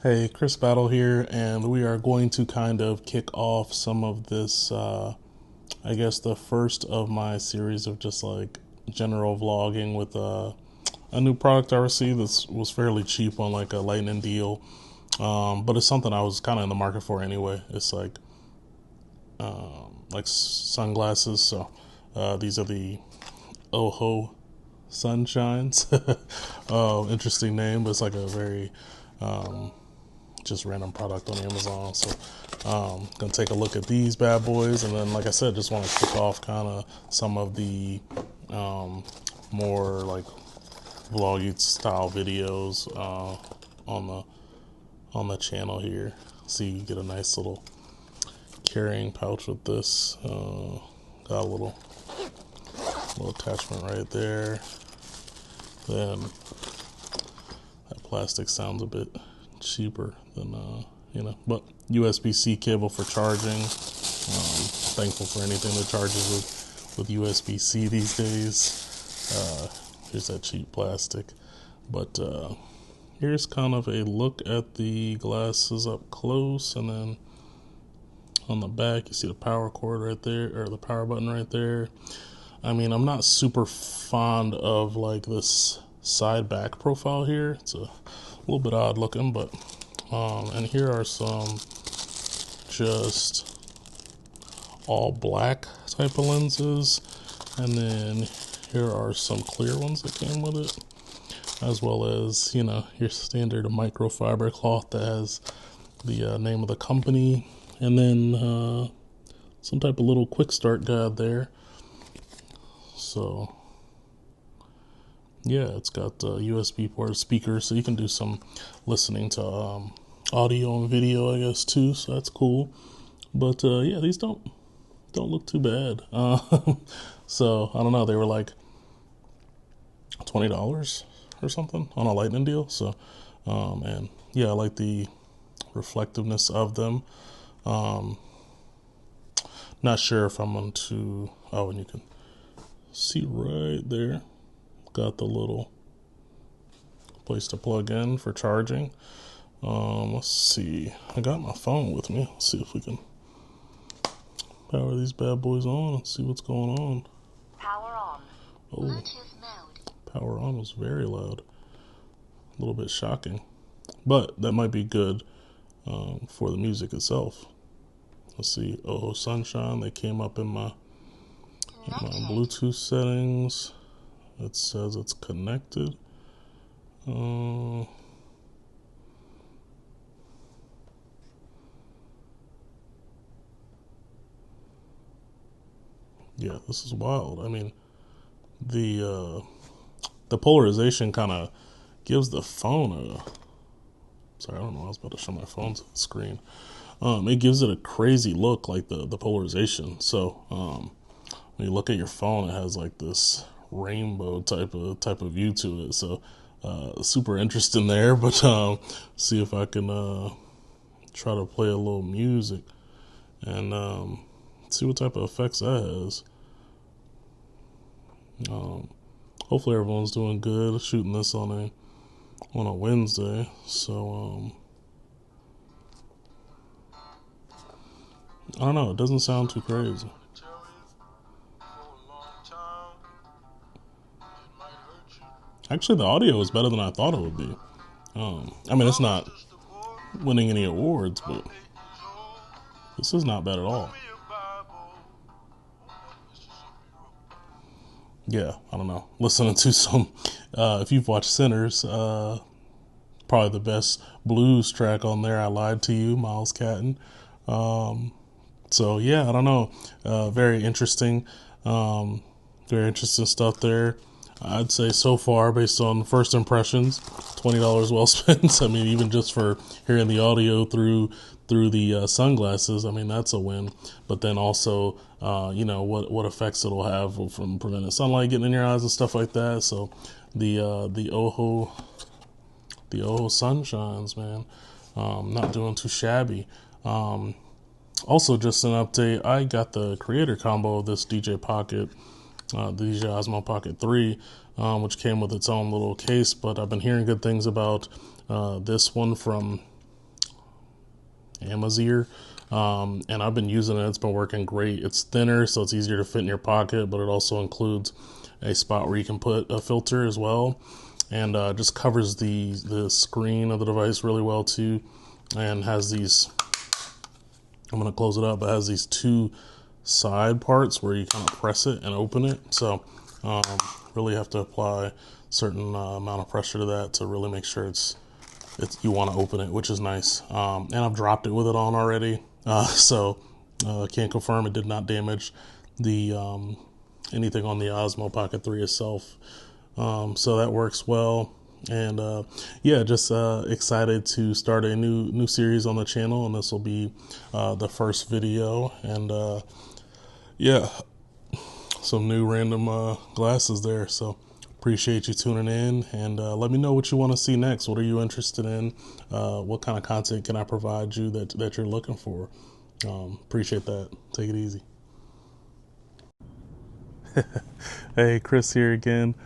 Hey, Chris Battle here, and we are going to kind of kick off some of this, I guess the first of my series of just like general vlogging with a new product I received that was fairly cheap on like a lightning deal. But it's something I was kind of in the market for anyway. It's like sunglasses. So these are the Oho Sunshines. Interesting name, but it's like a very just random product on Amazon. So gonna take a look at these bad boys, and then like I said, just want to kick off kind of some of the more like vloggy style videos on the channel here. See, you get a nice little carrying pouch with this. Got a little attachment right there. Then that plastic sounds a bit cheaper than but USB-C cable for charging. Thankful for anything that charges with USB-C these days. Here's that cheap plastic, but here's kind of a look at the glasses up close, and then on the back you see the power cord right there, or the power button right there. I mean, I'm not super fond of like this side back profile here. It's a little bit odd looking, but and here are some just all black type of lenses, and then here are some clear ones that came with it, as well as your standard microfiber cloth that has the name of the company, and then some type of little quick start guide there. So yeah, it's got USB port speakers, so you can do some listening to audio and video, I guess, too. So that's cool. But yeah, these don't look too bad. So I don't know. They were like $20 or something on a lightning deal. So and yeah, I like the reflectiveness of them. Not sure if I'm going to. Oh, and you can see right there. Got the little place to plug in for charging. Let's see. I got my phone with me. Let's see if we can power these bad boys on and see what's going on. Power on. Oh, Bluetooth mode. power on was very loud. A little bit shocking, but that might be good for the music itself. Let's see. Oh, Sunshine. They came up in my Bluetooth settings. It says it's connected. Yeah, this is wild. I mean, the polarization kind of gives the phone a. Sorry, I don't know. I was about to show my phone to the screen. It gives it a crazy look, like the polarization. So when you look at your phone, it has like this rainbow type of view to it. So super interesting there. But see if I can try to play a little music and see what type of effects that has. Hopefully everyone's doing good. Shooting this on a Wednesday, so I don't know. It doesn't sound too crazy. Actually, the audio is better than I thought it would be. I mean, it's not winning any awards, but this is not bad at all. Yeah, I don't know. Listening to some, if you've watched Sinners, probably the best blues track on there. I Lied to You, Miles Catton. So yeah, I don't know. Very interesting. Very interesting stuff there. I'd say so far, based on first impressions, $20 well spent. I mean, even just for hearing the audio through the sunglasses, I mean, that's a win. But then also, what effects it'll have from preventing sunlight getting in your eyes and stuff like that. So the Oho Sunshines, man, not doing too shabby. Also, just an update, I got the creator combo of this DJ Pocket, the DJ Osmo Pocket 3, which came with its own little case, but I've been hearing good things about this one from Amazir. And I've been using it. It's been working great. It's thinner, so it's easier to fit in your pocket, but it also includes a spot where you can put a filter as well, and just covers the screen of the device really well too, and has these, I'm going to close it up, but it has these two side parts where you kind of press it and open it. So really have to apply a certain amount of pressure to that to really make sure it's you want to open it, which is nice. And I've dropped it with it on already, so can't confirm it did not damage the anything on the Osmo Pocket 3 itself. So that works well. And yeah, just excited to start a new series on the channel, and this will be the first video. And yeah, some new random glasses there. So appreciate you tuning in, and let me know what you want to see next. What are you interested in? What kind of content can I provide you that you're looking for? Appreciate that. Take it easy. Hey, Chris here again.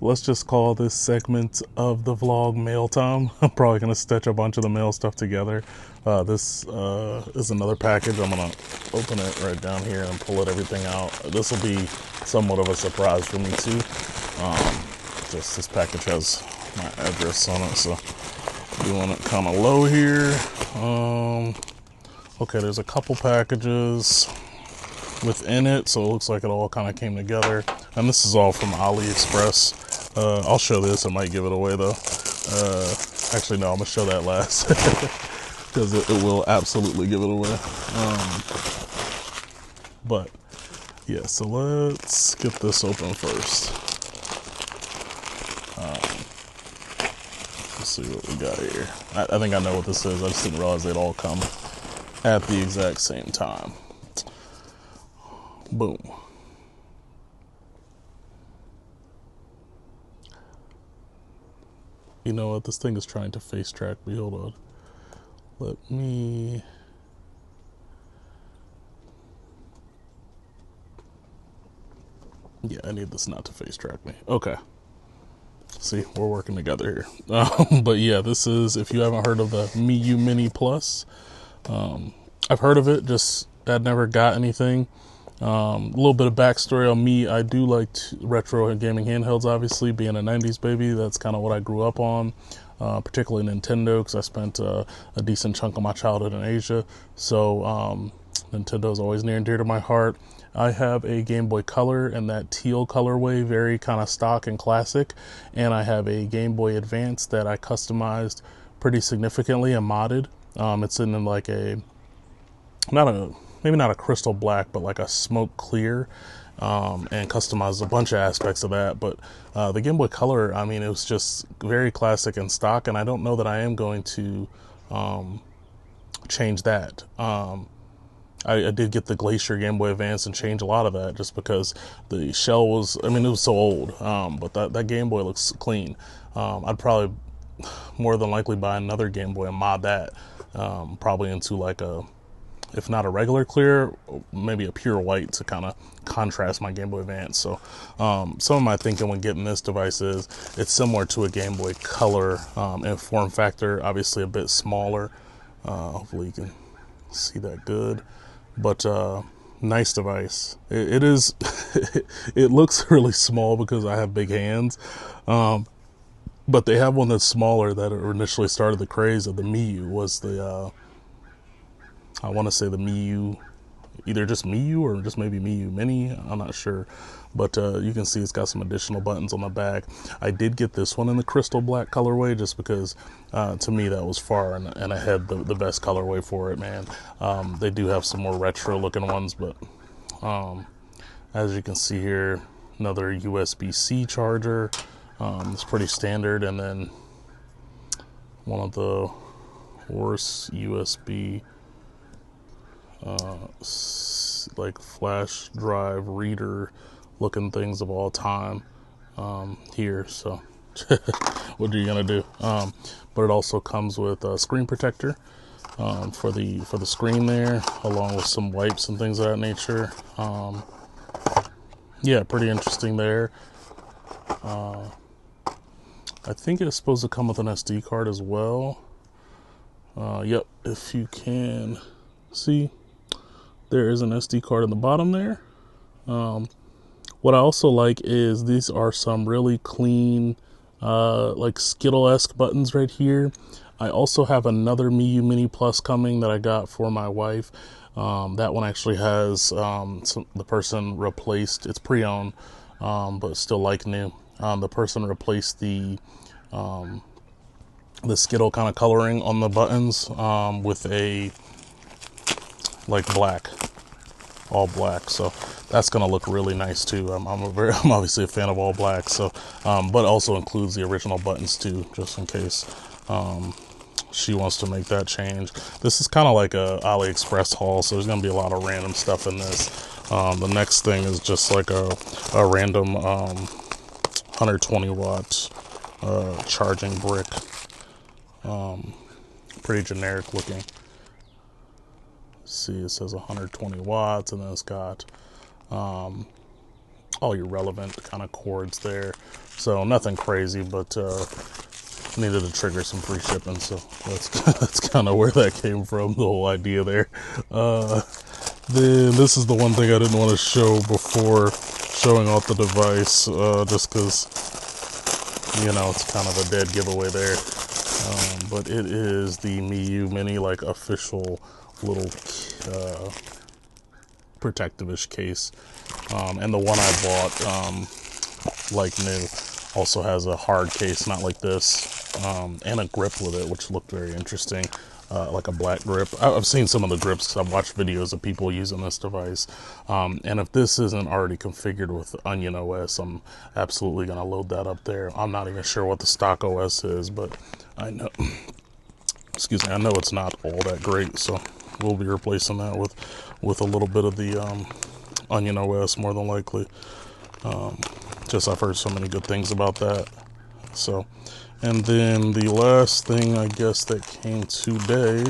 Let's just call this segment of the vlog mail time. I'm probably going to stitch a bunch of the mail stuff together. This is another package. I'm going to open it right down here and pull everything out. This will be somewhat of a surprise for me too. Just this package has my address on it, so doing it kind of low here. Okay, there's a couple packages within it, so it looks like it all kind of came together. And this is all from AliExpress. I'll show this. I might give it away though. Actually, no, I'm gonna show that last because it will absolutely give it away. But yeah, so let's get this open first. Let's see what we got here. I think I know what this is. I just didn't realize they'd all come at the exact same time. Boom. You know what? This thing is trying to face track me. Hold on. Let me... Yeah, I need this not to face track me. Okay. See, we're working together here. But yeah, this is, if you haven't heard of the Miu Mini Plus, I've heard of it, just I'd never got anything. A little bit of backstory on me. I do like retro and gaming handhelds, obviously. Being a 90s baby, that's kind of what I grew up on, particularly Nintendo, because I spent a decent chunk of my childhood in Asia. So Nintendo's always near and dear to my heart. I have a Game Boy Color in that teal colorway, very kind of stock and classic. And I have a Game Boy Advance that I customized pretty significantly and modded. It's in like maybe not a crystal black, but like a smoke clear, and customized a bunch of aspects of that. But the Game Boy Color, I mean, it was just very classic and stock, and I don't know that I am going to change that. I did get the Glacier Game Boy Advance and change a lot of that just because the shell was, I mean, it was so old, but that Game Boy looks clean. I'd probably more than likely buy another Game Boy and mod that, probably into like if not a regular clear, maybe a pure white to kind of contrast my Game Boy Advance. So some of my thinking when getting this device is it's similar to a Game Boy Color in form factor, obviously a bit smaller. Hopefully you can see that good. But nice device. It is, it looks really small because I have big hands. But they have one that's smaller that initially started the craze of the Miu, was the... I want to say the Miu, either just Miu or just maybe Miu Mini, I'm not sure. But you can see it's got some additional buttons on the back. I did get this one in the crystal black colorway just because to me that was far and I had the best colorway for it, man. They do have some more retro looking ones, but as you can see here, another USB-C charger. It's pretty standard, and then one of the worst USB like flash drive reader looking things of all time here. So what are you gonna do? But it also comes with a screen protector for the screen there, along with some wipes and things of that nature. Yeah, pretty interesting there. I think it's supposed to come with an SD card as well. Yep, if you can see, there is an SD card in the bottom there. What I also like is these are some really clean, like Skittle-esque buttons right here. I also have another Miu Mini Plus coming that I got for my wife. That one actually has the person replaced, it's pre-owned, but still like new. The person replaced the Skittle kind of coloring on the buttons with a like black, all black. So that's gonna look really nice too. I'm obviously a fan of all black. So, but also includes the original buttons too, just in case she wants to make that change. This is kind of like a AliExpress haul, so there's gonna be a lot of random stuff in this. The next thing is just like a random 120 watt charging brick. Pretty generic looking. See, it says 120 watts, and then it's got all your relevant kind of cords there. So nothing crazy, but needed to trigger some free shipping, so that's kind of where that came from, the whole idea there. Then this is the one thing I didn't want to show before showing off the device, just because, you know, it's kind of a dead giveaway there. But it is the Miu Mini, like, official little protective-ish case. And the one I bought, like new, also has a hard case, not like this, and a grip with it, which looked very interesting, like a black grip. I've seen some of the grips because I've watched videos of people using this device. And if this isn't already configured with Onion OS, I'm absolutely going to load that up there. I'm not even sure what the stock OS is, but I know, excuse me, I know it's not all that great, so we'll be replacing that with a little bit of the Onion OS, more than likely. Just I've heard so many good things about that. So, and then the last thing I guess that came today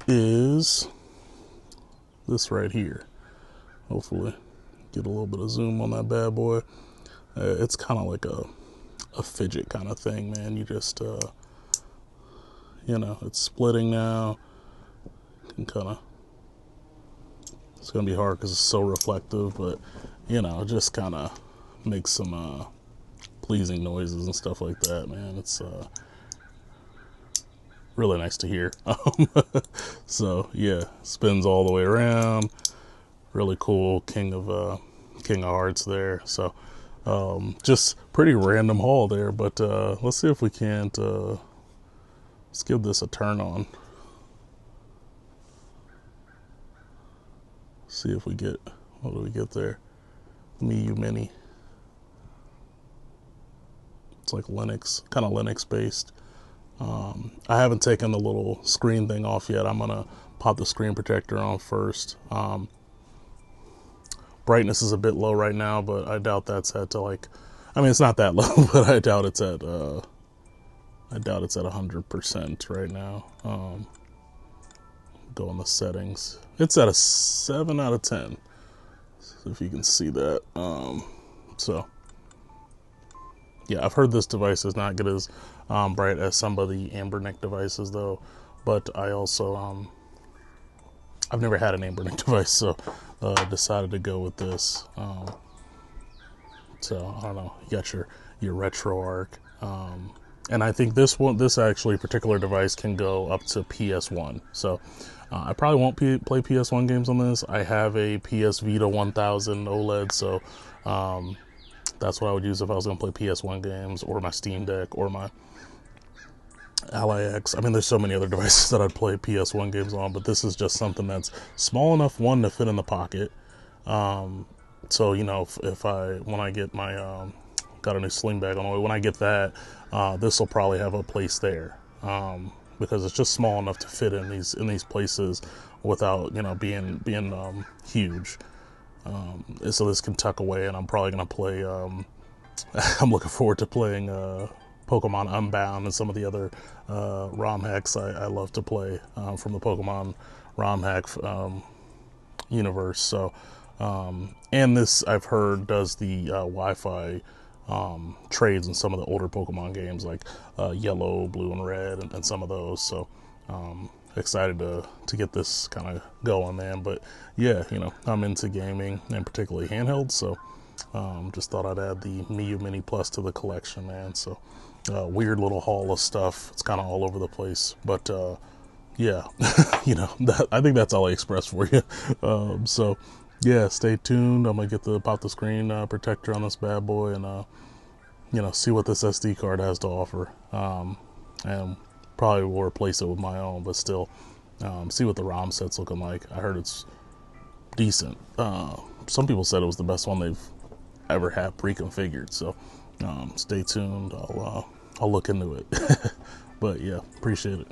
is this right here. Hopefully get a little bit of zoom on that bad boy. It's kind of like a fidget kind of thing, man. You just you know, it's splitting now. You can kind of, it's gonna be hard because it's so reflective, but you know, just kind of makes some pleasing noises and stuff like that, man. It's really nice to hear. So yeah, spins all the way around. Really cool, King of Hearts there. So just pretty random haul there, but let's see if we can't let's give this a turn on. See if we get, what do we get there? Miu Mini. It's like Linux, kind of Linux based. I haven't taken the little screen thing off yet. I'm gonna pop the screen protector on first. Brightness is a bit low right now, but I doubt that's at to like, I mean, it's not that low, but I doubt it's at 100% right now. Go in the settings. It's at a 7 out of 10. So if you can see that. So yeah, I've heard this device is not good as bright as some of the Ambernick devices though, but I also I've never had an Ambernick device, so decided to go with this. So I don't know, you got your RetroArch, and I think this actually particular device can go up to PS1. So I probably won't play PS1 games on this. I have a PS Vita 1000 OLED, so that's what I would use if I was going to play PS1 games, or my Steam Deck, or my Ally X. I mean, there's so many other devices that I'd play PS1 games on, but this is just something that's small enough, one, to fit in the pocket. So, you know, when I get my, got a new sling bag on the way, when I get that, this will probably have a place there. Because it's just small enough to fit in these places without, you know, being huge. So this can tuck away, and I'm probably going to play, I'm looking forward to playing Pokemon Unbound and some of the other ROM hacks I love to play from the Pokemon ROM hack universe. So, and this, I've heard, does the Wi-Fi trades in some of the older Pokemon games, like Yellow, Blue, and Red, and some of those. So excited to get this kind of going, man. But yeah, you know, I'm into gaming and particularly handhelds, so just thought I'd add the Miyu Mini Plus to the collection, man. So weird little haul of stuff. It's kind of all over the place, but yeah, you know, I think that's AliExpress for you. So yeah, stay tuned. I'm gonna get the pop the screen protector on this bad boy, and you know, see what this SD card has to offer, and probably will replace it with my own, but still see what the ROM set's looking like. I heard it's decent. Some people said it was the best one they've ever had pre-configured, so stay tuned. I'll look into it. But yeah, appreciate it.